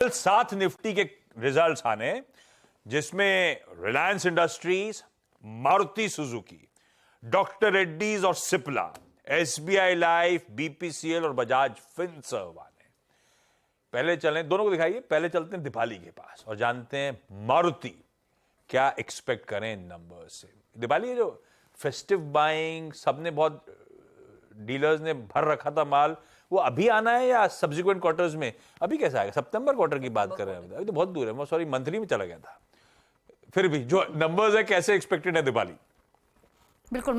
7 Nifty के results आने, जिसमें Reliance industries, Maruti Suzuki, doctor Reddy's और सिप्ला, एसबीआई लाइफ, बीपीसीएल और बजाज फिनसर्व आने। पहले चलें, दोनों को दिखाइए, पहले चलते हैं दीपाली के पास और जानते हैं मारुति क्या एक्सपेक्ट करें इन नंबर्स से। दीपाली जो फेस्टिव बाइंग सबने बहुत डीलर्स ने भर रखा था माल, वो अभी आना है या सब्सिक्वेंट क्वार्टर्स में? अभी कैसा आएगा? सितंबर क्वार्टर की बात कर रहे हैं, अभी तो बहुत दूर है। मैं सॉरी मंथली में चला गया था। फिर भी जो नंबर्स है कैसे एक्सपेक्टेड है दीपाली? बिल्कुल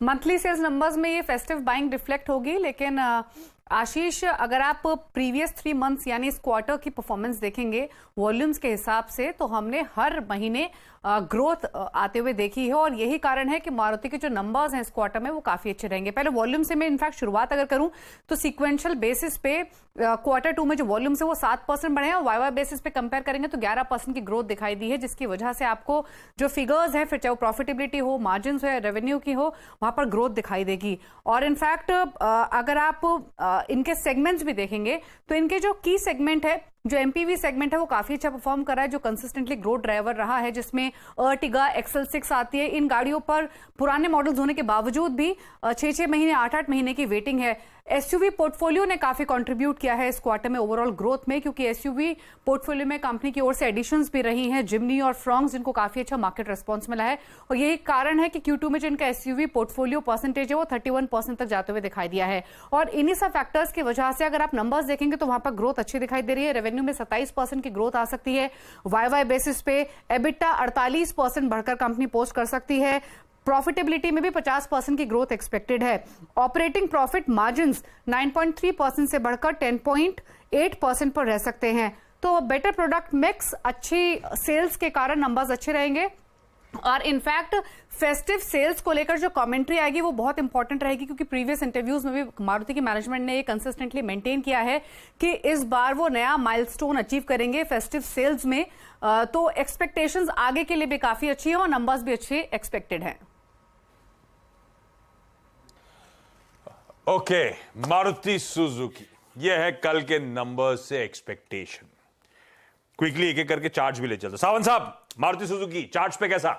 मंथली सेल्स नंबर्स में ये फेस्टिव बाइंग रिफ्लेक्ट होगी, लेकिन आशीष, अगर आप प्रीवियस 3 मंथ्स यानी इस क्वार्टर की परफॉर्मेंस देखेंगे वॉल्यूम्स के हिसाब से, तो हमने हर महीने ग्रोथ आते हुए देखी है और यही कारण है कि मारुति के जो नंबर्स हैं इस क्वार्टर में वो काफी अच्छे रहेंगे। पहले वॉल्यूम से मैं इनफैक्ट शुरुआत अगर करूं तो सीक्वेंशियल बेसिस पे क्वार्टर 2 में जो वॉल्यूम्स है वो 7% बढ़े हैं और वाई बेसिस पे कंपेयर करेंगे तो 11% की ग्रोथ दिखाई दी है, जिसकी वजह से आपको जो फिगर्स है, फिर चाहे वो प्रॉफिटेबिलिटी हो, मार्जिन हो या रेवेन्यू की हो, वहां पर ग्रोथ दिखाई देगी। और इनफैक्ट अगर आप इनके सेगमेंट्स भी देखेंगे तो इनके जो की सेगमेंट है, जो एमपीवी सेगमेंट है, वो काफी अच्छा परफॉर्म कर रहा है, जो कंसिस्टेंटली ग्रोथ ड्राइवर रहा है, जिसमें अर्टिगा, एक्सेल 6 आती है। इन गाड़ियों पर पुराने मॉडल्स होने के बावजूद भी 6-6 महीने, 8-8 महीने की वेटिंग है। एसयूवी पोर्टफोलियो ने काफी कंट्रीब्यूट किया है इस क्वार्टर में ओवरऑल ग्रोथ में, क्योंकि एसयूवी पोर्टफोलियो में कंपनी की ओर से एडिशंस भी रही हैं, जिम्नी और फ्रॉन्क्स, जिनको काफी अच्छा मार्केट रिस्पॉन्स मिला है। और यही कारण है कि Q2 में जो इनका एसयूवी पोर्टफोलियो परसेंटेज है वो 31% तक जाते हुए दिखाई दिया है। और इन्हीं सब फैक्टर्स की वजह से अगर आप नंबर्स देखेंगे तो वहां पर ग्रोथ अच्छी दिखाई दे रही है। रेवेन्यू में 27% की ग्रोथ आ सकती है वाई बेसिस पे। एबिटा 48% बढ़कर कंपनी पोस्ट कर सकती है। प्रॉफिटेबिलिटी में भी 50% की ग्रोथ एक्सपेक्टेड है। ऑपरेटिंग प्रॉफिट मार्जिन्स 9.3% से बढ़कर 10.8% पर रह सकते हैं। तो बेटर प्रोडक्ट मिक्स, अच्छी सेल्स के कारण नंबर्स अच्छे रहेंगे। और इनफैक्ट फेस्टिव सेल्स को लेकर जो कमेंट्री आएगी वो बहुत इंपॉर्टेंट रहेगी, क्योंकि प्रीवियस इंटरव्यूज में भी मारुति की मैनेजमेंट ने ये कंसिस्टेंटली मेंटेन किया है कि इस बार वो नया माइलस्टोन अचीव करेंगे फेस्टिव सेल्स में। तो एक्सपेक्टेशंस आगे के लिए भी काफी अच्छी है और नंबर्स भी अच्छे एक्सपेक्टेड हैं। ओके, मारुति सुजुकी, ये है कल के नंबर्स से एक्सपेक्टेशन। क्विकली एक एक करके चार्ट्स भी ले चलते। सावंत साहब, मारुति सुजुकी चार्ट्स पे कैसा?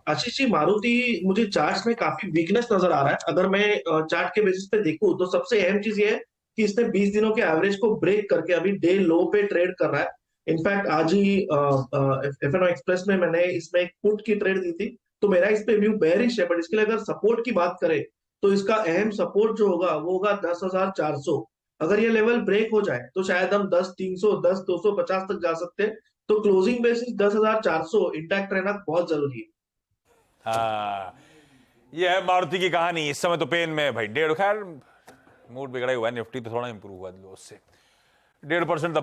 आशीष जी, मारुति मुझे चार्ट्स में काफी वीकनेस नजर आ रहा है। अगर मैं चार्ट के बेसिस पे देखूं तो सबसे अहम चीज ये है कि इसने 20 दिनों के एवरेज को ब्रेक करके अभी डे लो पे ट्रेड कर रहा है। इनफैक्ट आज ही F&O एक्सप्रेस में मैंने इसमें एक पुट की ट्रेड दी थी, तो मेरा इस पे व्यू बेयरिश है। बट इसके लिए अगर सपोर्ट की बात करें तो इसका अहम सपोर्ट जो होगा वो होगा 10,400। अगर ये लेवल ब्रेक हो जाए तो शायद हम 10,300, 10,250 तक जा सकते हैं। तो क्लोजिंग बेसिस 10,400 इंटैक्ट रहना बहुत जरूरी है। हाँ, ये है मारुति की कहानी। इस समय तो पेन में है भाई। खैर मूड बिगड़ा हुआ है, निफ्टी तो थोड़ा इंप्रूव हुआ उससे 1.5%